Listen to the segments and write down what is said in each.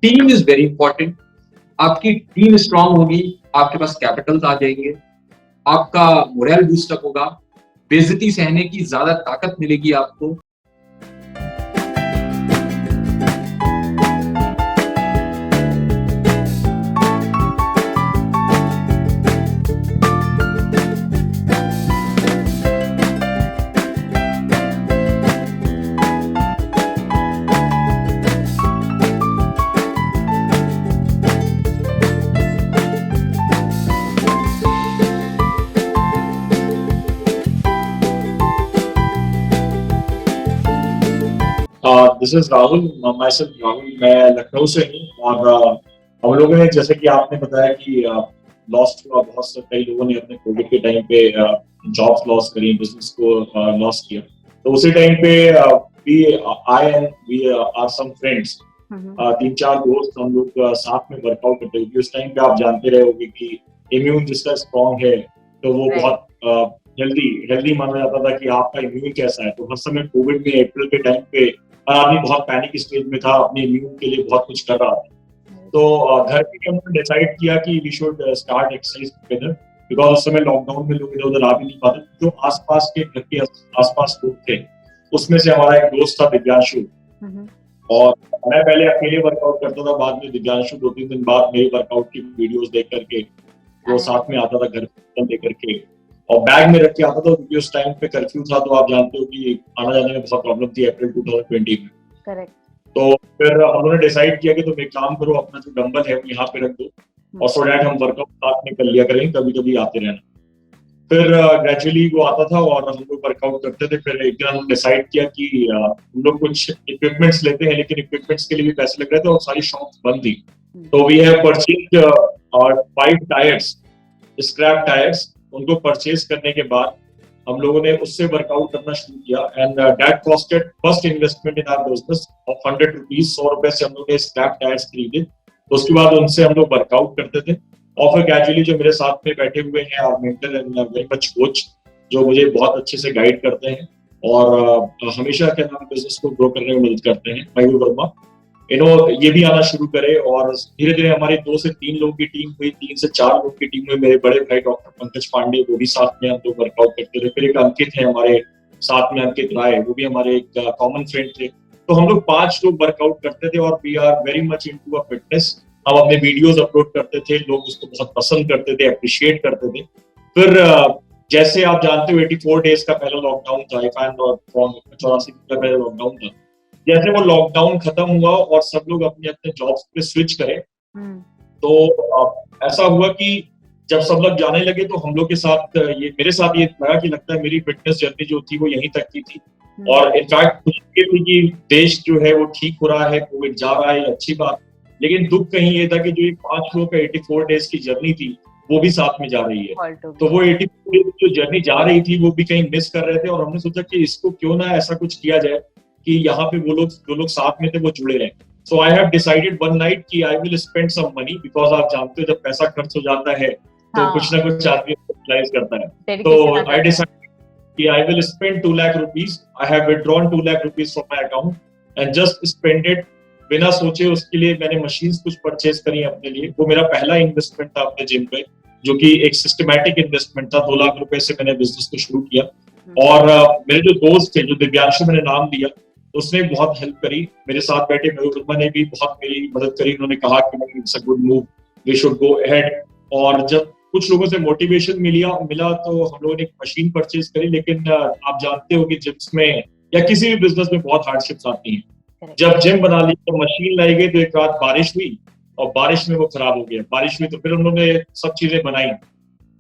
Team is very important. आपकी team strong होगी, आपके पास कैपिटल्स आ जाएंगे, आपका मोरल बूस्टअप होगा, बेइज्जती सहने की ज्यादा ताकत मिलेगी आपको। This is Rahul, my self Rahul. मैं लखनऊ से हूँ और हम लोगों ने, जैसे कि आपने बताया कि लॉस्ट हुआ, बहुत से कई लोगों ने अपने कोविड के टाइम पे जॉब्स लॉस करी, बिजनेस को लॉस किया। तो उसी टाइम पे we I and we are some friends, 3-4 दोस्त हम लोग साथ में वर्कआउट करते हुए। उस टाइम पे आप जानते रहे होंगे कि इम्यून जिसका स्ट्रॉन्ग है तो वो बहुत हेल्दी माना जाता था कि आपका इम्यून कैसा है। तो हर समय कोविड में अप्रैल के टाइम पे आदमी बहुत पैनिक स्टेज में था, अपने इम्यून के लिए बहुत कुछ कर रहा था। तो घर पे हमने डिसाइड किया कि we should start exercise together, because उस समय लॉकडाउन में लोग इधर उधर आ भी नहीं पाते। जो आसपास के घर के आसपास लोग थे, उसमें से हमारा एक दोस्त था दिव्यांशु, और मैं पहले अकेले वर्कआउट करता था, बाद में दिव्यांशु 2-3 दिन बाद मेरे वर्कआउट की वीडियोस देख करके वो साथ में आता था घर पे लेकर के, और बैग में रख के आता था, क्योंकि उस टाइम पे कर्फ्यू था। तो आप जानते हो कि आना जाने में बहुत प्रॉब्लम थी अप्रैल 2020 में। करेक्ट। तो फिर हम लोगों ने डिसाइड किया कि तुम एक काम करो, अपना जो डंबल है वो यहाँ पे रख दो, और सो डैट हम वर्कआउट साथ में कर लिया करेंगे, कभी कभी आते रहना। फिर ग्रेजुअली वो आता था और हम लोग वर्कआउट करते थे। फिर एक दिन हम डिसाइड किया कि हम लोग कुछ इक्विपमेंट्स लेते हैं, लेकिन इक्विपमेंट्स के लिए भी पैसे लग रहे थे और सारी शॉप्स बंद थी। तो we have purchased 5 tyres, scrap tyres. उनको परचेज करने के बाद हम लोगों ने उससे वर्कआउट करना शुरू किया, and that costed first investment in our business of 100 rupees. 100 रुपए से हम लोग ने स्क्रैप टायर्स खरीदे। तो उसके बाद उनसे हम लोग वर्कआउट करते थे, और फिर ग्रेजुअली जो मेरे साथ में बैठे हुए हैं our mentor and very much coach, जो मुझे बहुत अच्छे से गाइड करते हैं और हमेशा क्या नाम बिजनेस को ग्रो करने में मदद करते हैं, मयूर वर्मा, ये भी आना शुरू करे। और धीरे धीरे हमारे 2 से 3 लोगों की टीम हुई, 3 से 4 लोगों की टीम हुई। मेरे बड़े भाई डॉक्टर पंकज पांडे, वो भी साथ में हम लोग वर्कआउट करते थे। फिर एक अंकित है हमारे साथ में, अंकित राय, वो भी हमारे एक कॉमन फ्रेंड थे। तो हम लोग 5 लोग वर्कआउट करते थे, और we are very much into a fitness. हम अपने वीडियोस अपलोड करते थे, लोग उसको बहुत पसंद करते थे, अप्रिशिएट करते थे। फिर जैसे आप जानते हो 84 डेज का पहला लॉकडाउन था, if I am not wrong, 84 का पहला लॉकडाउन था। जैसे वो लॉकडाउन खत्म हुआ और सब लोग अपने अपने जॉब्स पे स्विच करें, तो ऐसा हुआ कि जब सब लोग जाने लगे तो हम लोग के साथ ये मेरे साथ ये लगा कि लगता है मेरी फिटनेस जर्नी जो थी वो यहीं तक की थी। और इनफैक्ट खुशी ये थी कि देश जो है वो ठीक हो रहा है, कोविड जा रहा है, अच्छी बात। लेकिन दुख कहीं ये था कि जो 5 लोगों का 84 डेज की जर्नी थी वो भी साथ में जा रही है। तो वो 84 डेज जो जर्नी जा रही थी वो भी कहीं मिस कर रहे थे, और हमने सोचा कि इसको क्यों ना ऐसा कुछ किया जाए कि यहाँ पे वो लोग जो लोग साथ में थे वो जुड़े रहे। So I have decided one night कि I will spend some money, because आप जानते हो जब पैसा खर्च हो जाता है तो कुछ ना कुछ आदमी यूटिलाइज करता है। तो आई डिसाइडेड कि I will spend 2 lakh rupees. I have withdrawn 2 lakh rupees from my account and just spend it बिना सोचे। उसके लिए मैंने मशीन्स कुछ परचेज करी अपने लिए। वो मेरा पहला इन्वेस्टमेंट था अपने जिम पे, जो कि एक सिस्टमैटिक इन्वेस्टमेंट था। 2 लाख रुपए से मैंने बिजनेस को शुरू किया। और मेरे जो दोस्त थे, जो दिव्यांशु मैंने नाम दिया, उसने बहुत हेल्प करी। मेरे साथ बैठे मयूर वर्मा ने भी बहुत मेरी मदद करी। उन्होंने कहा कि it's a good move, we should go ahead. और जब कुछ लोगों से मोटिवेशन मिला तो हम लोगों ने एक मशीन परचेज करी। लेकिन आप जानते हो कि जिम्स में या किसी भी बिजनेस में बहुत हार्डशिप्स आती हैं। जब जिम बना ली तो मशीन लाई गई, तो एक रात बारिश हुई और बारिश में वो खराब हो गया। बारिश हुई तो फिर उन्होंने सब चीजें बनाई,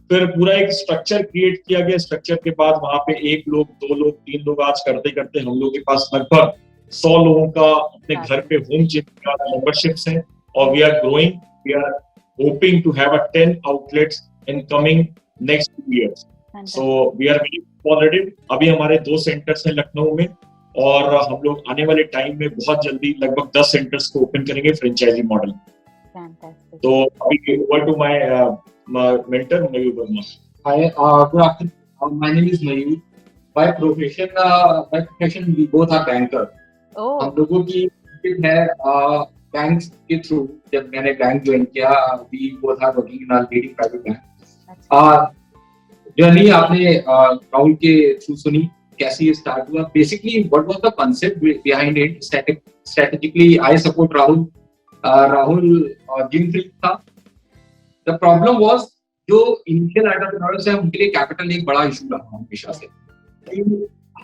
फिर पूरा एक स्ट्रक्चर क्रिएट किया गया। स्ट्रक्चर के बाद वहां पे 1 लोग, 2 लोग, 3 लोग, आज करते करते हम लोग के पास लगभग 100 लोगों का अपने घर पे होम जिम का मेंबरशिप्स है। और we are growing, we are hoping to have a 10 outlets in coming next 2 years। So we are very positive. अभी हमारे 2 सेंटर्स हैं लखनऊ में, और हम लोग आने वाले टाइम में बहुत जल्दी लगभग 10 सेंटर्स को ओपन करेंगे फ्रेंचाइजी मॉडल। तो अभी over to my mentor Mayur Verma. Hi, good afternoon. My name is Mayur. By profession we both are banker. हम लोगों की है बैंक्स के थ्रू, जब मैंने बैंक ज्वाइन किया, we both are working in our leading private bank. Journey आपने राहुल के थ्रू सुनी, कैसे ये स्टार्ट हुआ, basically what was the concept behind it. Strategically I support Rahul. Rahul gym freak था। द प्रॉब्लम वाज, जो इनिशियल एंटरप्रेन्योर्स हैं उनके लिए कैपिटल एक बड़ा इशू रहा हमेशा से।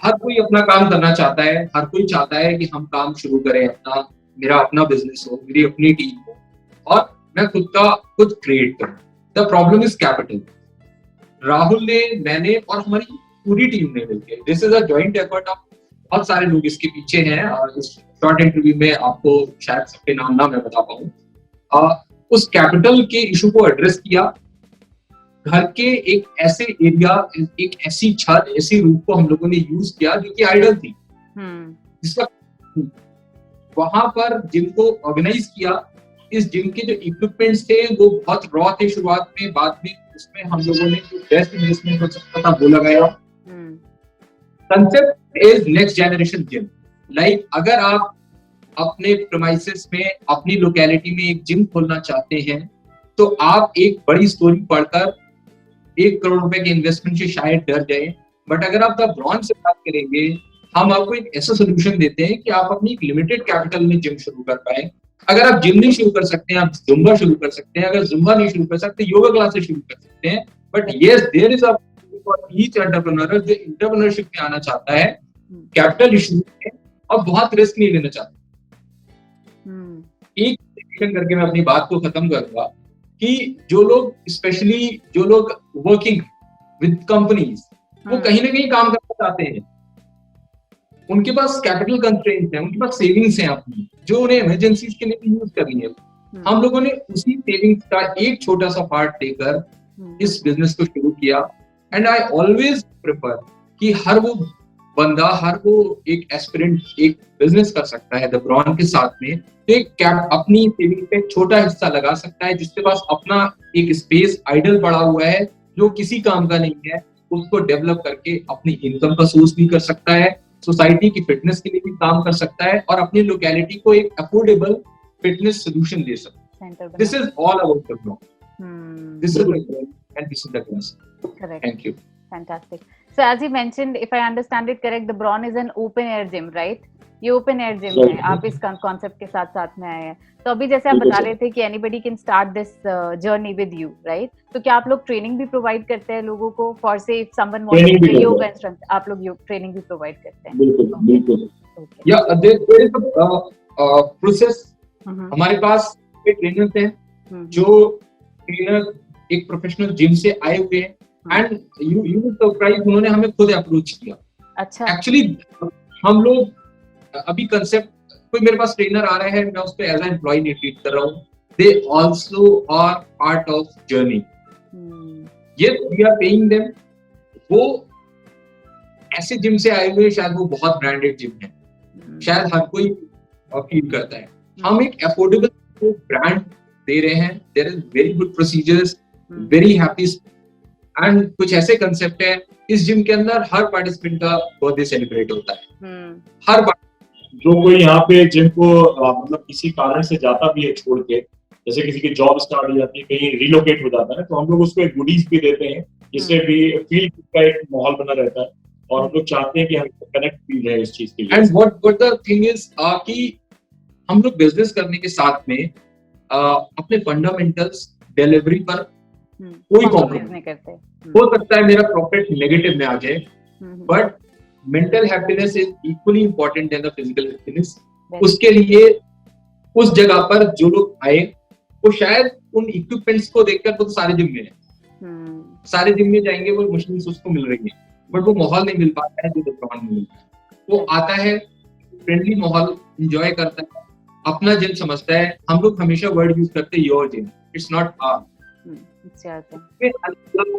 हर कोई अपना काम करना चाहता है, हर कोई चाहता है कि हम काम शुरू करें अपना, मेरा अपना बिजनेस हो, मेरी अपनी टीम हो और मैं खुद का कुछ क्रिएट करूं। The problem is capital. Rahul ने, मैंने और हमारी पूरी टीम ने मिलकर, this is a joint effort of बहुत सारे लोग इसके पीछे हैं, और इस शॉर्ट इंटरव्यू में आपको शायद सबके नाम ना मैं बता पाऊं। उस कैपिटल के इशू को एड्रेस किया। घर के एक ऐसे एरिया, एक ऐसी छत, ऐसी रूफ को हम लोगों ने यूज किया जो कि आइडल थी, जिसका वहां पर जिम को ऑर्गेनाइज किया। इस जिम के जो इक्विपमेंट्स थे वो बहुत रॉ थे शुरुआत में, बाद में उसमें हम लोगों ने जो बेस्ट इन्वेस्टमेंट हो सकता था वो लगाया। Concept is next generation gym. Like अगर आप अपने प्रेमाइसेस में, अपनी लोकेलिटी में एक जिम खोलना चाहते हैं, तो आप एक बड़ी स्टोरी पढ़कर 1 करोड़ रुपए के इन्वेस्टमेंट से शायद डर जाए, बट अगर आप द ब्रॉन से बात करेंगे, हम आपको एक ऐसा सोल्यूशन देते हैं कि आप अपनी लिमिटेड कैपिटल में जिम शुरू कर पाए। अगर आप जिम नहीं शुरू कर सकते हैं, आप जुम्बा शुरू कर सकते हैं। अगर जुम्बा नहीं शुरू कर सकते, योगा क्लासेस शुरू कर सकते हैं। But yes, there is a for each entrepreneur जो एंटरप्रेन्योरशिप में आना चाहता है, कैपिटल इशू है और बहुत रिस्क नहीं लेना चाहता। एक करके मैं अपनी बात को खत्म करूंगा कि जो लोग, स्पेशली जो लोग वर्किंग विद कंपनीज, वो कहीं ना कहीं काम करना चाहते हैं, उनके पास कैपिटल कंस्ट्रेंट्स हैं, उनके पास सेविंग्स हैं अपनी, जो उन्हें इमरजेंसीज के लिए यूज करनी है। हम लोगों ने उसी सेविंग्स का एक छोटा सा पार्ट लेकर इस बिजनेस को शुरू किया। एंड आई ऑलवेज प्रेफर कि हर वो बंदा, हर वो एक एस्पिरेंट एक बिजनेस कर सकता है द ब्रॉन के साथ में, तो एक कैप अपनी सेविंग पे छोटा हिस्सा लगा सकता है, जिसके पास अपना एक स्पेस आइडल पड़ा हुआ है जो किसी काम का नहीं है, उसको डेवलप करके अपनी इनकम का सोर्स भी कर सकता है, सोसाइटी की फिटनेस के लिए भी काम कर सकता है और अपनी लोकेलिटी को एक अफोर्डेबल फिटनेस सोल्यूशन दे सकता है। This is all about the Brawn. This is and this is the concept. Correct. Thank you. Fantastic. So as you mentioned, if I understand it correct, the Brawn is an open air gym, right? ये open air gym है, आप इस concept के साथ में आए हैं। तो अभी जैसे आप बता रहे थे कि anybody can start this journey with you, right? तो क्या आप लोग training भी provide करते हैं लोगों को? For say if someone wants to be yoga instructor, आप लोग training भी provide करते हैं? बिल्कुल। Yeah, there is a process. हमारे पास ट्रेनर्स हैं जो ट्रेनर एक प्रोफेशनल जिम से आए हुए हैं, एंड यू विल सरप्राइज, उन्होंने हमें खुद अप्रोच किया। अच्छा। एक्चुअली हम लोग अभी कंसेप्ट, कोई मेरे पास ट्रेनर आ रहा है, मैं उसको एज एन एम्प्लॉय नहीं ट्रीट कर रहा हूँ, they also are part of journey. Yes, we are paying them. वो ऐसे जिम से आए हुए, शायद वो बहुत ब्रांडेड जिम है, शायद हर कोई फील करता है। हम एक अफोर्डेबल ब्रांड दे रहे हैं, there is very good procedures, very happy, and कुछ ऐसे कंसेप्ट है इस जिम के अंदर, हर पार्टिसिपेंट का बर्थडे सेलिब्रेट होता है। हर जो कोई यहाँ पे जिम को मतलब किसी कारण से जाता भी है छोड़ के, जैसे किसी की जॉब स्टार्ट हो जाती है, कहीं रिलोकेट हो जाता है, तो हम लोग उसको एक गुडीज भी देते हैं, जिससे भी फील का एक माहौल बना रहता है, और हम लोग चाहते हैं कि हम कनेक्ट फील रहे इस चीज के लिए। And what the thing is कि हम लोग बिजनेस करने के साथ में अपने फंडामेंटल्स, डिलीवरी पर कोई कॉम्प्रोमाइज नहीं करते। हो सकता है मेरा प्रॉफिट नेगेटिव में आ जाए, but mental happiness is equally important then the physical happiness. उसके लिए उस जगह पर जो लोग आए, वो शायद उन इक्विपमेंट्स को देखकर वो तो सारे जिम में है, सारे जिम में जाएंगे, वो मशीन्स उसको मिल रही है, बट वो माहौल नहीं मिल पाता है जो दुकान में मिलता है। वो आता है, फ्रेंडली माहौल एंजॉय करता है, अपना जिम समझता है। हम लोग हमेशा वर्ड यूज करते हैं your gym, it's not our.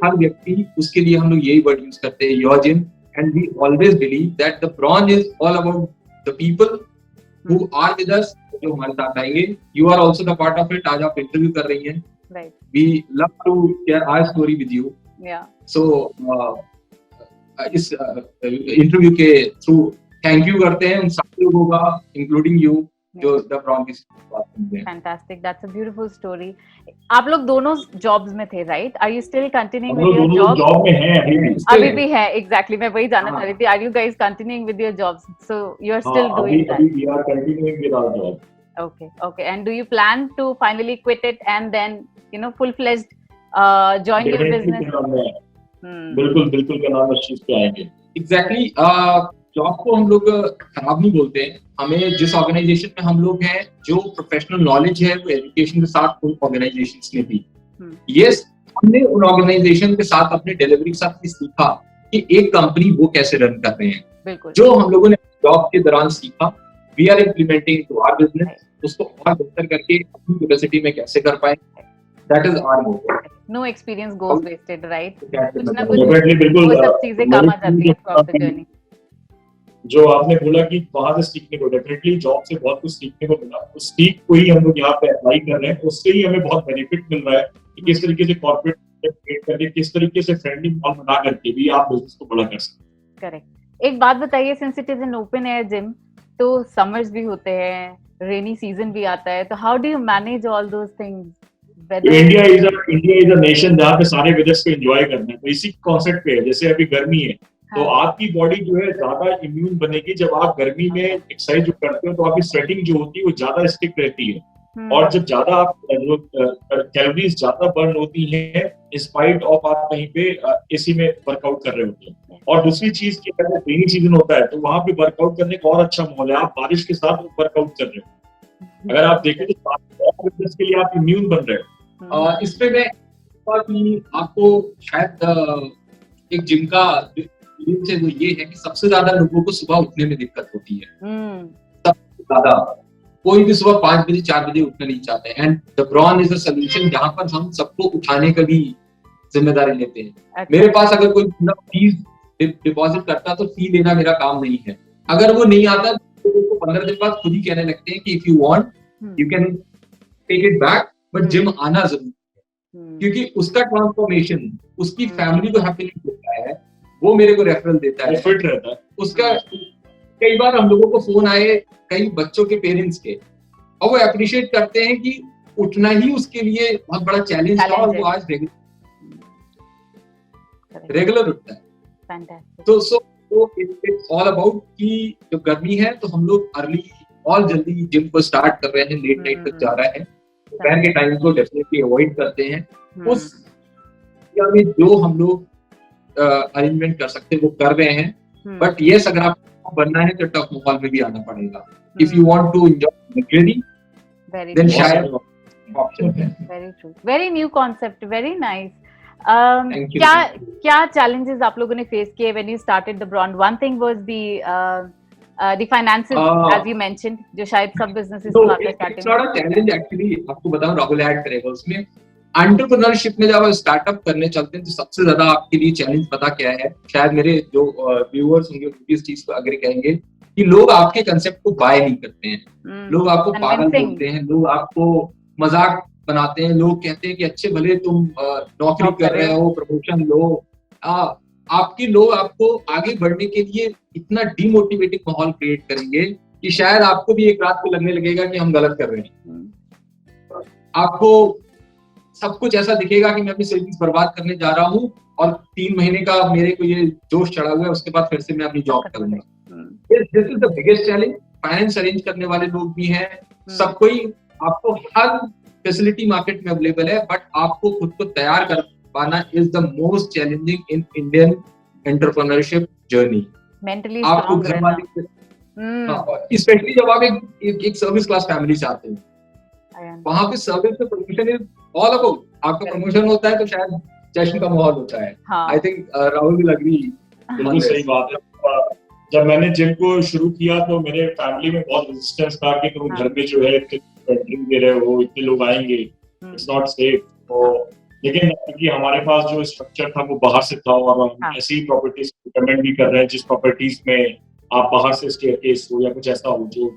हर व्यक्ति, उसके लिए हम लोग यही वर्ड यूज करते हैं, your gym, and we always believe that the bronze is all about the people who are with us, जो हमारे साथ आएंगे। You are also the part of it. आज आप इंटरव्यू कर रही हैं, right? We love to share our story with you. So इस इंटरव्यू के थ्रू थैंक यू करते हैं उन सारे लोगों का, इंक्लूडिंग यू, जो द ब्रॉन की बात करते हैं। Fantastic, that's a beautiful story. आप लोग दोनों jobs में थे, right? Are you still continuing हम with लोग your दोनों job? जॉब में हैं अभी भी। अभी भी है, exactly. मैं वही जानना हाँ। चाह रही थी. Are you guys continuing with your jobs? So you are हाँ, still अभी doing that. अभी we are continuing with our job. Okay, okay. And do you plan to finally quit it and then, you know, full-fledged join your Definitely business? के नाम में Hmm. बिल्कुल के नाम इस चीज पे आएंगे। एग्जैक्टली जॉब को हम लोग खराब नहीं बोलते हैं। हमें जिस ऑर्गेनाइजेशन में हम लोग हैं, जो प्रोफेशनल नॉलेज है वो एजुकेशन के साथ उन ऑर्गेनाइजेशंस में भी। यस, हमने उन ऑर्गेनाइजेशन के साथ अपने डिलीवरी के साथ सीखा कि एक कंपनी वो कैसे रन कर रहे हैं। बिल्कुल। जो हम लोगों ने जॉब के दौरान सीखा, we are implementing to our business, उसको और बेहतर करके अपनी कैपेसिटी में कैसे कर पाए, that is our motto. No experience goes wasted, right? कुछ ना Definitely, कुछ बिल्कुल। वो सब चीजें काम आ जाती है throughout the journey. जो आपने बोला कि वहां से सीखने को, डेफिनेटली जॉब से बहुत कुछ सीखने को मिला। उस सीख को ही हम लोग यहाँ पे अप्लाई कर रहे हैं, उससे ही हमें बहुत बेनिफिट मिल रहा है कि किस तरीके से कॉर्पोरेट क्रिएट करके, किस तरीके से फ्रेंडली माहौल बना करके भी आप बिजनेस को बड़ा कर सकते हैं। करेक्ट। एक बात बताइए, since it is an open air gym, तो समर्स भी होते हैं, रेनी सीजन भी आता है, तो how do you manage all those things? India is a nation जहाँ पे सारे वेदर्स को एंजॉय करना है, तो इसी कॉन्सेप्ट पे है। जैसे अभी गर्मी है, तो आपकी बॉडी जो है ज्यादा इम्यून बनेगी जब आप गर्मी में एक्सरसाइज जो करते हो, तो आपकी स्वेटिंग जो होती है वो ज्यादा स्टिक रहती है। और जब ज्यादा आप कैलोरीज ज्यादा बर्न होती हैं इंस्पाइट ऑफ आप कहीं पे एसी में वर्कआउट कर रहे होते हैं। और दूसरी चीज की, अगर रेनी सीजन होता है तो वहां पे वर्कआउट करने का और अच्छा माहौल है, आप बारिश के साथ वर्कआउट कर रहे हो। अगर आप देखें तो के लिए आप इम्यून बन रहे हो। इस पे मैं कि आपको शायद एक जिम का से वो ये है कि सबसे ज्यादा लोगों को सुबह उठने में दिक्कत होती है। सबसे ज्यादा कोई भी सुबह 5 बजे 4 बजे उठना नहीं चाहते, and the bronze is a solution जहां पर हम सबको उठाने का भी जिम्मेदारी लेते हैं। अच्छा। मेरे पास अगर कोई फीस डिपॉजिट करता तो फी लेना मेरा काम नहीं है। अगर वो नहीं आता तो 15 दिन बाद खुद ही कहने लगते हैं कि if you want you can take it back, but gym आना जरूरी है, क्योंकि उसका ट्रांसफॉर्मेशन उसकी फैमिली को हैप्पीनेस देता है, वो मेरे को रेफरल देता है, फिट रहता है उसका। कई बार हम लोगों को फोन आए कई बच्चों के पेरेंट्स के, और वो अप्रिशिएट करते हैं कि उठना ही उसके लिए बहुत बड़ा चैलेंज था और वो आज रेगुलर उठता है। तो इट्स ऑल अबाउट कि जो गर्मी है तो हम लोग अर्ली और जल्दी जिम को स्टार्ट कर रहे हैं, लेट नाइट तक जा रहा है, दोपहर के टाइम को डेफिनेटली अवॉइड करते हैं। उस में जो हम लोग अरेंजमेंट कर सकते हैं वो कर रहे हैं, बट यस, अगर आपको बनना है तो टफ माहौल में भी आना पड़ेगा। If you want to enjoy luxury, then शायद ऑप्शन है। Very true, very new concept, very nice. क्या challenges आप लोगों ने फेस किए when you started the Brawn? One thing was the finances, as you mentioned, जो शायद सब businesses को आता है starting में। It's not a challenge actually, आपको बताऊं, राहुल ऐड करेगा उसमें। एंटरप्रेन्योरशिप में जब आप स्टार्टअप करने चलते हैं तो सबसे ज्यादा आपके लिए चैलेंज पता क्या है? शायद मेरे जो व्यूअर्स होंगे इस चीज को अग्री कहेंगे कि लोग आपके कंसेप्ट को बाय नहीं करते हैं। लोग आपको पागल बोलते हैं, लोग आपको मजाक बनाते हैं, लोग कहते हैं कि अच्छे भले तुम नौकरी कर रहे हो, प्रमोशन लो, आपके लोग आपको आगे बढ़ने के लिए इतना डिमोटिवेटिंग माहौल क्रिएट करेंगे कि शायद आपको भी एक रात को लगने लगेगा कि हम गलत कर रहे हैं। आपको सब कुछ ऐसा दिखेगा कि मैं अपनी सेविंग्स बर्बाद करने जा रहा हूँ और 3 महीने का मेरे को ये जोश चढ़ा हुआ है, उसके बाद फिर से मैं अपनी जॉब करूंगा। This is the biggest challenge. Finance arrange करने वाले लोग भी हैं, सब कोई, आपको हर फैसिलिटी मार्केट में अवेलेबल है, बट आपको खुद को तैयार कर पाना is the most challenging in Indian entrepreneurship journey. Mentally आपको घर वाले, स्पेशली जब आप एक सर्विस क्लास फैमिली से आते हैं, वहां पे सर्विस में प्रमोशन इज ऑल अबाउट, आपका प्रमोशन होता है तो शायद जश्न का माहौल होता है। I think Rahul will agree. बिल्कुल सही बात है। जब मैंने जिम को शुरू किया तो मेरे फैमिली में बहुत रेजिस्टेंस था कि तुम घर में जो है ड्रिंक दे रहे हो, इतने लोग आएंगे, इट्स नॉट सेफ। तो लेकिन क्योंकि हमारे पास जो स्ट्रक्चर था वो बाहर से था और हम ऐसी प्रॉपर्टीज रिकमेंड भी कर रहे हैं जिस प्रॉपर्टीज में आप बाहर से स्टेयरकेस हो या कुछ ऐसा हो जो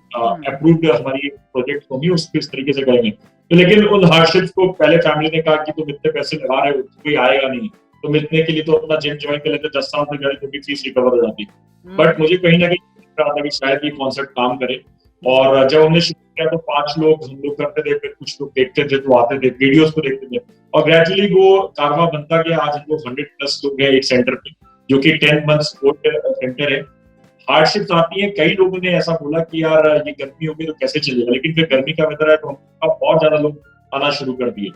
अप्रूव्ड हमारी प्रोजेक्ट होगी उस तरीके से करेंगे। तो लेकिन उन हार्डशिप्स को पहले फैमिली ने कहा कि तुम इतने पैसे लगा रहे हो, कोई आएगा नहीं, तुम इतने के लिए तो अपना जिम ज्वाइन कर लेते, 10 साल तक गए तो भी फीस रिकवर हो जाती। बट मुझे कहीं ना कहीं लगा था कि शायद ये कॉन्सेप्ट काम करे। और जब हमने शुरू किया तो 5 लोग हम लोग करते थे, फिर कुछ लोग देखते थे तो आते थे, वीडियोस को देखते थे, और ग्रेजुअली वो कारवा बनता गया। आज हम लोग 100+ लोग हैं एक सेंटर पे, जो कि 10 मंथ सपोर्ट सेंटर है। हार्डशिप्स आती है, कई लोगों ने ऐसा बोला कि यार ये गर्मी होगी तो कैसे चलेगा, लेकिन फिर गर्मी का वेदर है तो हम बहुत ज्यादा लोग आना शुरू कर दिए।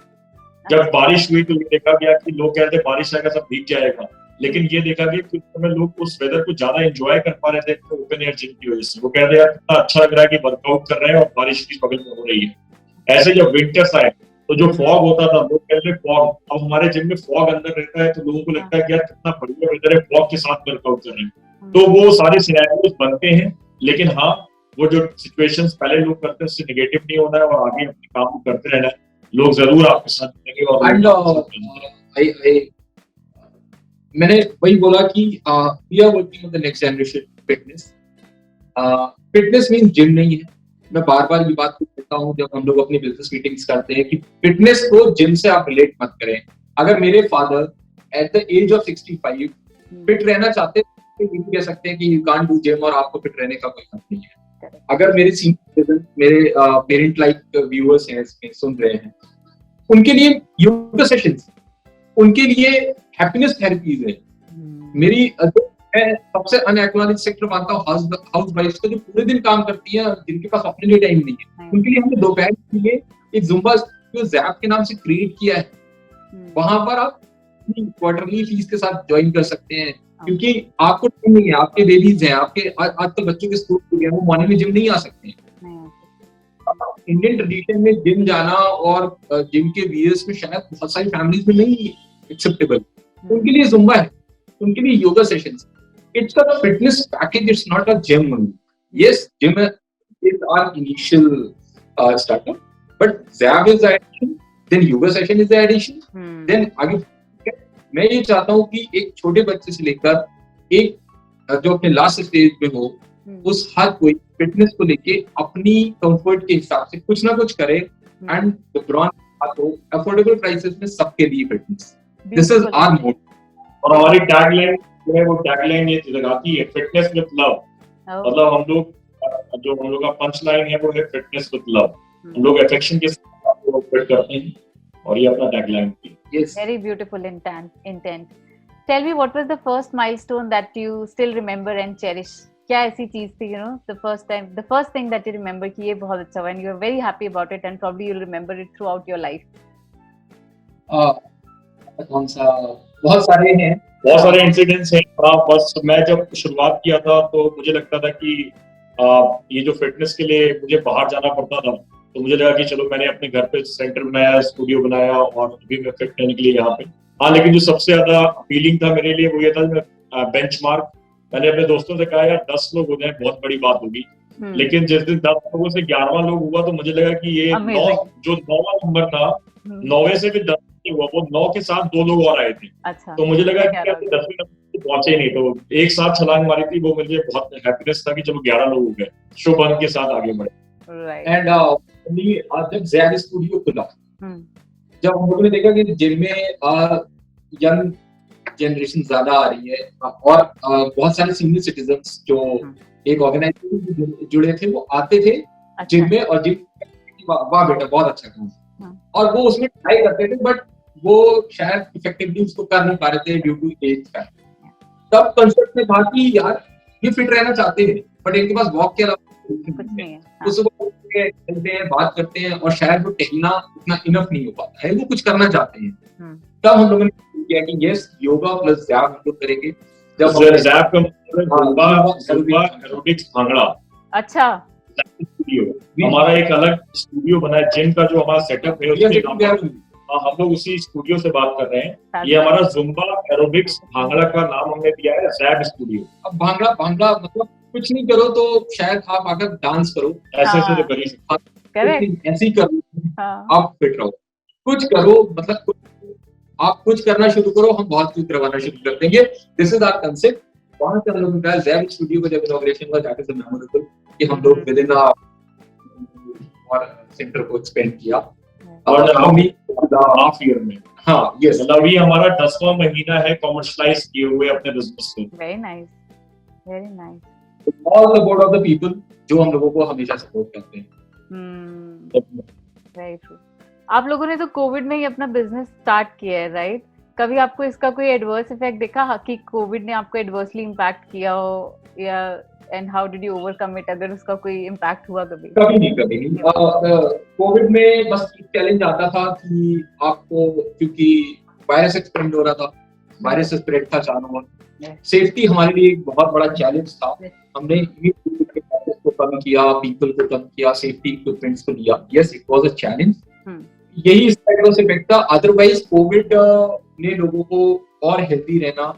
जब बारिश हुई तो ये देखा गया कि लोग कहते बारिश आएगा सब भीग जाएगा, लेकिन ये देखा गया कि उस समय लोग उस वेदर को ज्यादा एंजॉय कर पा रहे थे ओपन एयर जिम की वजह से। वो कहते यार कितना अच्छा लग रहा है कि वर्कआउट कर रहे हैं और बारिश भी बगल में हो रही है। ऐसे जब विंटर्स आए तो जो फॉग होता था, लोग कहते फॉग, अब हमारे जिम में फॉग अंदर रहता है तो लोगों को लगता है कि यार कितना बढ़िया वेदर है, फॉग के साथ वर्कआउट कर रहे हैं। तो वो सारे सिनेरियोस बनते हैं, लेकिन हाँ वो जो सिचुएशंस पहले लोग करते हैं उससे नेगेटिव नहीं होना है और आगे अपने काम करते रहना है। लोग जरूर आपके साथ मिलेंगे। और मैंने वही बोला कि we are working on the next generation fitness. Fitness means gym नहीं है। मैं बार बार ये बात कहता हूँ जब हम लोग अपनी बिजनेस मीटिंग्स करते हैं कि फिटनेस को जिम से आप रिलेट मत करें। अगर मेरे father at the age of 65 fit रहना चाहते हैं तो ये कह सकते हैं कि यू कांट डू जिम और आपको फिट रहने का कोई हक नहीं है। अगर मेरे सीनियर मेरे पेरेंट लाइक व्यूअर्स हैं इसमें सुन रहे हैं, उनके लिए योगा सेशंस, उनके लिए हैप्पीनेस थेरेपीज है। मेरी मैं सबसे अनएक्नॉलेज सेक्टर मानता हूँ हाउस वाइफ्स को जो पूरे दिन काम करती है, जिनके पास अपने लिए टाइम नहीं है। उनके लिए हमने दोपहर के लिए एक जुम्बा ज़ैप के नाम से क्रिएट किया है। वहां पर आप क्वार्टरली फीस के साथ ज्वाइन कर सकते हैं, क्योंकि आपको टाइम नहीं है, आपके बेबीज हैं, आपके आजकल बच्चों के स्कूल खुल गए, वो मॉर्निंग में जिम नहीं आ सकते हैं। इंडियन ट्रेडिशन में जिम जाना और जिम के वीयर्स में शायद बहुत सारी फैमिलीज में नहीं एक्सेप्टेबल। उनके लिए जुम्बा है, उनके लिए yoga sessions. It's a fitness package, it's not a gym only. Yes, gym is our initial startup, but Zap is the addition, then yoga session is the addition, then आगे मैं ये चाहता हूँ कि एक छोटे बच्चे से लेकर एक जो अपने लास्ट स्टेज में हो, उस हर कोई फिटनेस को लेके अपनी कंफर्ट के हिसाब से कुछ ना कुछ करे and the brand affordable prices में सबके लिए fitness. This is our motto. और हमारी टैगलाइन जो है वो टैगलाइन ये लगाती है फिटनेस विद लव। मतलब हम लोग का पंच लाइन है वो है फिटनेस विद लव। हम लोग अफेक्शन के साथ फिट करते हैं और ये अपना टैगलाइन है। Yes. Very beautiful intent. Tell me, what was the first milestone that you still remember and cherish? क्या ऐसी चीज थी, you know, the first thing that you remember कि ये बहुत अच्छा हुआ and you are very happy about it and probably you'll remember it throughout your life? कौन सा? बहुत सारे इंसिडेंट्स हैं। बस मैं जब शुरुआत किया था तो मुझे लगता था कि ये जो फिटनेस के लिए मुझे बाहर जाना पड़ता था, तो मुझे लगा कि चलो मैंने अपने घर पे सेंटर बनाया, स्टूडियो बनाया और अभी मैं फिट रहने के लिए यहाँ पे। हाँ, लेकिन जो सबसे ज्यादा फीलिंग था मेरे लिए वो ये था मैं बेंचमार्क, मैंने अपने दोस्तों से कहा यार 10 लोग हो जाए बहुत बड़ी बात होगी। लेकिन जिस दिन 10 लोगों से 11वां लोग हुआ तो मुझे लगा कि ये 9वां नंबर था, 9वें से भी 10 हुआ, वो 9 के साथ 2 लोग और आए थे। अच्छा, तो मुझे लगा कि 10वें नंबर पहुंचे ही नहीं, तो एक साथ छलांग मारी थी, वो मुझे बहुत हैप्पीनेस था कि चलो 11 लोग हो गए, शुभ अंक के साथ आगे बढ़े। एंड जब ज़ैप स्टूडियो खुला, जब हम लोगों ने देखा कि जिम में यंग जनरेशन ज्यादा आ रही है और बहुत सारे सीनियर सिटीजन्स जो एक ऑर्गेनाइजेशन से जुड़े थे वो आते थे जिम में, और जिम वाह बेटा बहुत अच्छा काम, और वो उसमें ट्राई करते थे, बट वो शायद इफेक्टिवली उसको कर नहीं पा रहे थे ड्यू टू एज का। तब कंसेप्ट में था कि यार ये फिट रहना चाहते हैं बट इनके पास वॉक के अलावा कुछ नहीं है। तो सुबह चलते हैं, बात करते हैं और शायद वो टहलना इतना इनफ नहीं हो पाता है, वो कुछ करना चाहते हैं। तब हम लोगों ने किया कि यस, योगा प्लस ज़ैप हम लोग करेंगे। जब ज़ैप का जुम्बा एरोबिक्स भांगड़ा, अच्छा स्टूडियो, हमारा एक अलग स्टूडियो बना है जिम का, जो हमारा सेटअप है उसमें हम लोग उसी स्टूडियो से बात कर रहे हैं। ये हमारा जुम्बा एरोबिक्स भांगड़ा का नाम हमने दिया है ज़ैप स्टूडियो। अब भांगड़ा मतलब कुछ नहीं करो तो शायद आप अगर डांस करो ऐसे तो कर ही सकते, ऐसे ही करो आप फिट रहो। कुछ करो, मतलब आप कुछ करना शुरू करो, हम बहुत कुछ करवाना शुरू कर देंगे। This is our concept. वहां से हम लोगों का ज़ैप स्टूडियो का जब इनॉग्रेशन हुआ जाके से मेमोरेबल कि हम लोग विद इन और सेंटर को एक्सपेंड किया और हम हाफ ईयर में। हाँ, यस, मतलब ये हमारा 10वां महीना है कॉमर्शलाइज किए हुए अपने बिजनेस को। Very nice, very nice. All support of the people जो हम लोगों को हमेशा सपोर्ट करते हैं। Very true. आप लोगों ने तो कोविड में ही अपना बिजनेस स्टार्ट किया है, राइट? कभी आपको इसका कोई एडवर्स इफेक्ट दिखा कि कोविड ने आपको एडवर्सली इम्पैक्ट किया हो, या and how did you overcome it, अगर उसका कोई इम्पैक्ट हुआ कभी? कभी नहीं। कोविड में बस एक चैलेंज आता था कि आपको, क्योंकि वायरस एक्सपेंड हो रहा था, वायरस स्प्रेड था चारों ओर, सेफ्टी हमारे लिए एक बहुत बड़ा चैलेंज था। हमने को कम किया, पीपल को कम किया, सेफ्टी इक्विपमेंट्स को लिया। Yes, it was a challenge. यही इसका एडवर्स इफेक्ट था। अदरवाइज कोविड ने लोगों को और हेल्दी रहना,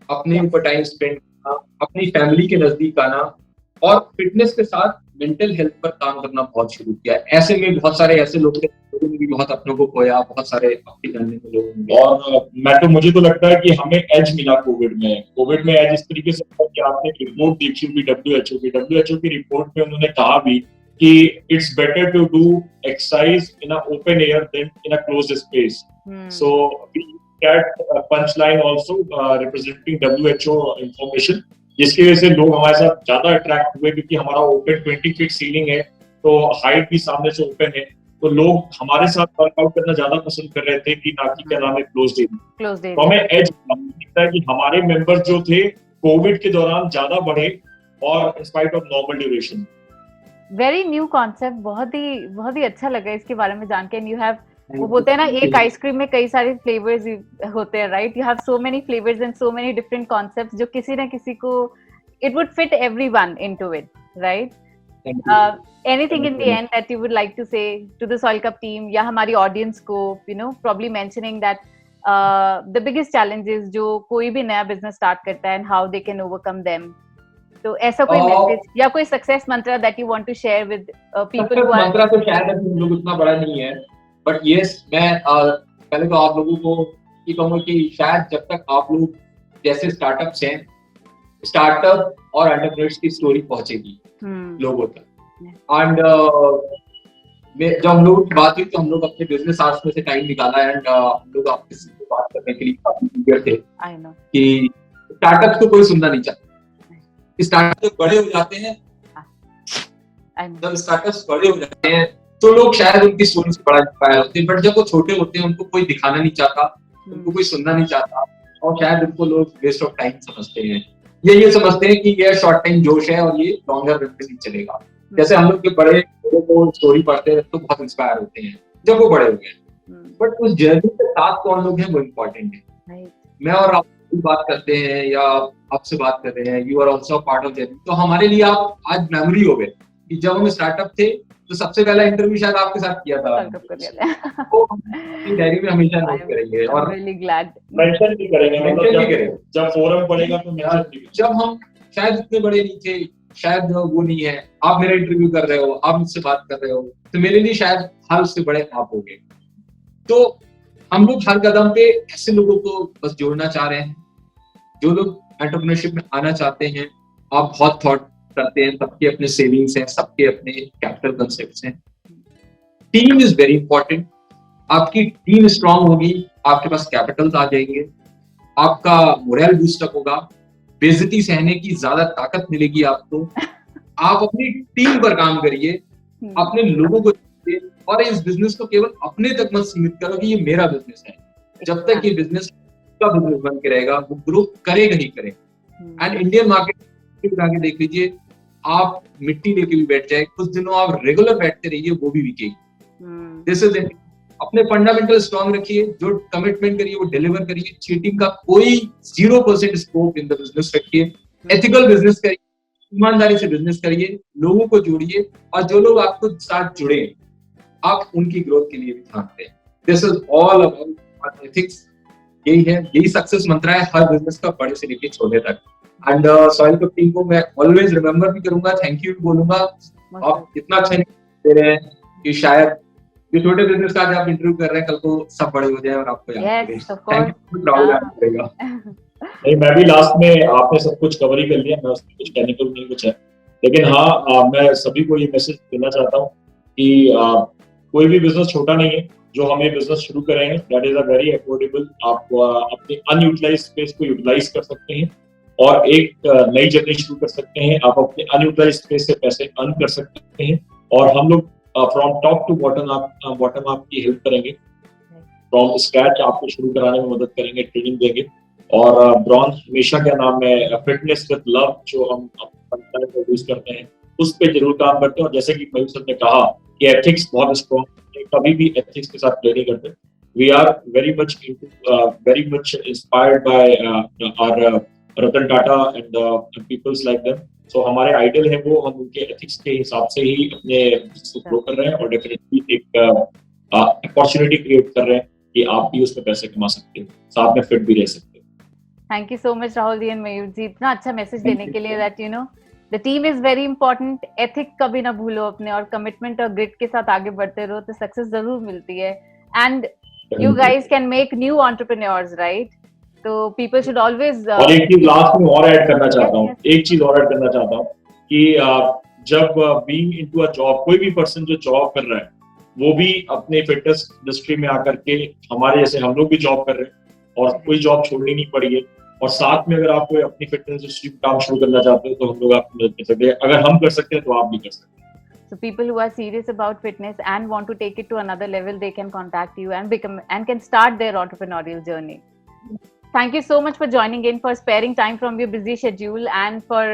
अपने ऊपर टाइम स्पेंड करना, अपनी फैमिली के नजदीक आना और फिटनेस के साथ मेंटल हेल्थ पर काम करना बहुत शुरू किया। ऐसे में बहुत सारे ऐसे लोग थे लोगों ने भी बहुत अपनों को खोया, बहुत सारे अपनी जानने में लोगों ने। और मुझे तो लगता है कि हमें एज मिला कोविड में एज इस तरीके से कि आपने रिपोर्ट देखी होगी डब्ल्यूएचओ की रिपोर्ट में उन्होंने कहा भी कि it's better to do exercise in a open air then in a closed space. So we get punchline also representing WHO information, जिसकी वजह से लोग हमारे साथ ज्यादा अट्रैक्ट हुए, क्योंकि हमारा ओपन 20 फीट सीलिंग है, तो हाइट भी सामने से ओपन है, तो लोग हमारे साथ वर्कआउट करना ज्यादा पसंद कर रहे थे कि ना कि क्या नाम है क्लोज्ड एरिया। तो हमें एज लगता है कि हमारे मेंबर्स जो थे कोविड के दौरान ज्यादा बढ़े और in spite of normal duration. Very new concept, बहुत ही अच्छा लगा इसके बारे में जान के। यू हैव, वो बोलते हैं ना, एक आइसक्रीम में कई सारे फ्लेवर्स होते हैं, right? You have so many flavours and so many different concepts जो किसी ना किसी को it would fit everyone into it, right? Anything in the end that you would like to say to the Soil Cup team या हमारी audience को, probably mentioning that the biggest challenges जो कोई भी नया business start करता है and how they can overcome them. तो ऐसा कोई message या कोई success mantra that you want to share with people who are... मंत्रा तो शायद हम लोग उतना बड़ा नहीं है, but yes, मैं पहले तो आप लोगों को ये कहूँगा कि शायद जब तक आप लोग जैसे स्टार्टअप्स हैं, स्टार्टअप और एंटरप्रेन्योर्स की स्टोरी पहुंचेगी लोगों तक। एंड जब हम लोगों की बात हुई तो हम लोग अपने बिजनेस आवर्स में से टाइम निकाला एंड हम लोग आपके से बात करने के लिए काफी ईगर थे कि स्टार्टअप्स को कोई सुनना नहीं चाहता। स्टार्टअप जब बड़े हो जाते हैं, जब स्टार्टअप्स बड़े हो जाते हैं तो लोग शायद उनकी स्टोरी से बड़ा इंस्पायर होते हैं, बट जब वो छोटे होते हैं उनको कोई दिखाना नहीं चाहता, उनको कोई सुनना नहीं चाहता और शायद उनको लोग वेस्ट ऑफ टाइम समझते हैं। ये समझते हैं कि ये शॉर्ट टाइम जोश है और ये लॉन्गर रन पे नहीं चलेगा। जैसे हम लोग के बड़े लोगों को स्टोरी पढ़ते हैं तो बहुत इंस्पायर होते हैं जब वो बड़े हो गए, बट उस जर्नी के साथ कौन लोग हैं वो इम्पोर्टेंट है। मैं और आप बात करते हैं या आपसे बात कर रहे हैं, you are also part of journey, तो हमारे लिए आप आज मेमोरी हो गए कि जब हम स्टार्टअप थे तो सबसे पहला इंटरव्यू शायद आपके साथ किया था, तो अपनी डायरी में हमेशा नोट करेंगे और मेंशन भी करेंगे। जब फोरम पड़ेगा तो जब हम शायद इतने बड़े नहीं थे, शायद वो नहीं है, आप मेरा इंटरव्यू कर रहे हो, आप मुझसे बात कर रहे हो, तो मेरे लिए शायद हर उससे बड़े आप हो गए। तो हम लोग हर कदम पे ऐसे लोगों को बस जोड़ना चाह रहे हैं जो लोग एंटरप्रेन्योरशिप में आना चाहते हैं। आप बहुत थॉट करते हैं, सबके अपने सेविंग्स हैं, सबके अपने कैपिटल कंसेप्ट्स हैं। Team is very important. आपकी टीम स्ट्रांग होगी, आपके पास कैपिटल आ जाएंगे, आपका मोरल बूस्टअप होगा, बेइज्जती सहने की ज्यादा ताकत मिलेगी आपको। आप अपनी टीम पर काम करिए, अपने लोगों को देखिए और इस बिजनेस को केवल अपने तक मत सीमित करो कि ये मेरा बिजनेस है। जब तक ये बिजनेस का बिजनेस बन के रहेगा वो ग्रो करेगा ही करेगा। एंड इंडियन मार्केट आगे देख लीजिए, आप मिट्टी लेके भी बैठ जाए, कुछ दिनों आप रेगुलर बैठते रहिए, वो भी बिकेगी। This is it. अपने फंडामेंटल स्ट्रांग रखिए, जो कमिटमेंट करिए वो डिलीवर करिए। चीटिंग का कोई 0% स्कोप इन द बिजनेस रखिए। एथिकल बिजनेस करिए, ईमानदारी से बिजनेस करिए, लोगों को जोड़िए और जो लोग आपको साथ जुड़े आप उनकी ग्रोथ के लिए भी ध्यान दें। This is all about ethics. यही सक्सेस मंत्र है हर बिजनेस का, बड़े से लेके छोटे तक। एंड सॉइल कप टीम को मैं ऑलवेज रिमेम्बर भी करूंगा, थैंक यू बोलूंगा। आप इतना अच्छा दे रहे हैं कि शायद ये छोटे बिजनेस का आज आप इंटरव्यू कर रहे हैं, कल को सब बड़े हो जाए और आपको याद करें। नहीं, मैं भी लास्ट में आपने सब कुछ कवर ही कर लिया, मैं उसमें कुछ कहने को नहीं कुछ है, लेकिन हाँ मैं सभी को ये मैसेज देना चाहता हूँ कि कोई भी बिजनेस छोटा नहीं है। जो हम ये बिजनेस शुरू करेंगे that is a very affordable. आप अपनी अनयूटिलाइज्ड स्पेस को यूटिलाइज कर सकते हैं और एक नई जर्नी शुरू कर सकते हैं। आप अपने अनयूटिलाइज स्पेस से पैसे अर्न कर सकते हैं और हम लोग फ्रॉम टॉप टू बॉटम आपकी हेल्प करेंगे, फ्रॉम स्क्रैच आपको शुरू कराने में मदद करेंगे, ट्रेनिंग देंगे। और ब्रॉन्ज हमेशा क्या नाम है, फिटनेस विद लव जो हम प्रोड्यूस करते हैं उस पे जरूर काम करते हैं। और जैसे कि मयूर सर ने कहा कि एथिक्स बहुत स्ट्रॉन्ग है, कभी भी एथिक्स के साथ प्ले नहीं करते। We are very much inspired by our Ratan Tata and peoples like them. So हमारे आइडल है वो, हम उनके एथिक्स के हिसाब से ही अपने बिजनेस को ग्रो कर रहे हैं और डेफिनेटली एक अपॉर्चुनिटी क्रिएट कर रहे हैं कि आप भी उसमें पैसे कमा सकते हो, साथ में फिट भी रह सकते हो। Thank you so much Rahul ji and Mayur ji, इतना अच्छा मैसेज देने के लिए that you know the team is very important. Ethic कभी ना भूलो अपने, और कमिटमेंट और ग्रिट के साथ आगे बढ़ते रहो तो सक्सेस जरूर मिलती है। And you guys can make new entrepreneurs, right? तो पीपल शुड ऑलवेज। और एक चीज लास्ट में और ऐड करना चाहता हूँ, कि जब बीइंग इनटू अ जॉब, कोई भी पर्सन जो जॉब कर रहा है वो भी अपने फिटनेस इंडस्ट्री में आकर के, हमारे जैसे हम लोग भी जॉब कर रहे हैं और कोई जॉब छोड़नी नहीं पड़ी है, और साथ में अगर आप कोई अपनी फिटनेस इंडस्ट्री में काम शुरू करना चाहते हो तो हम लोग आपकी मदद कर सकते हैं। अगर हम कर सकते हैं तो आप भी कर सकते हैं। So people who are serious about fitness and want to take it to another level, they can contact you and can start their entrepreneurial journey. Thank you so much for joining in, for sparing time from your busy schedule, and for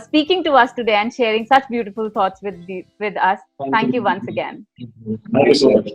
speaking to us today and sharing such beautiful thoughts with us. Thank you once again. Thank you so much.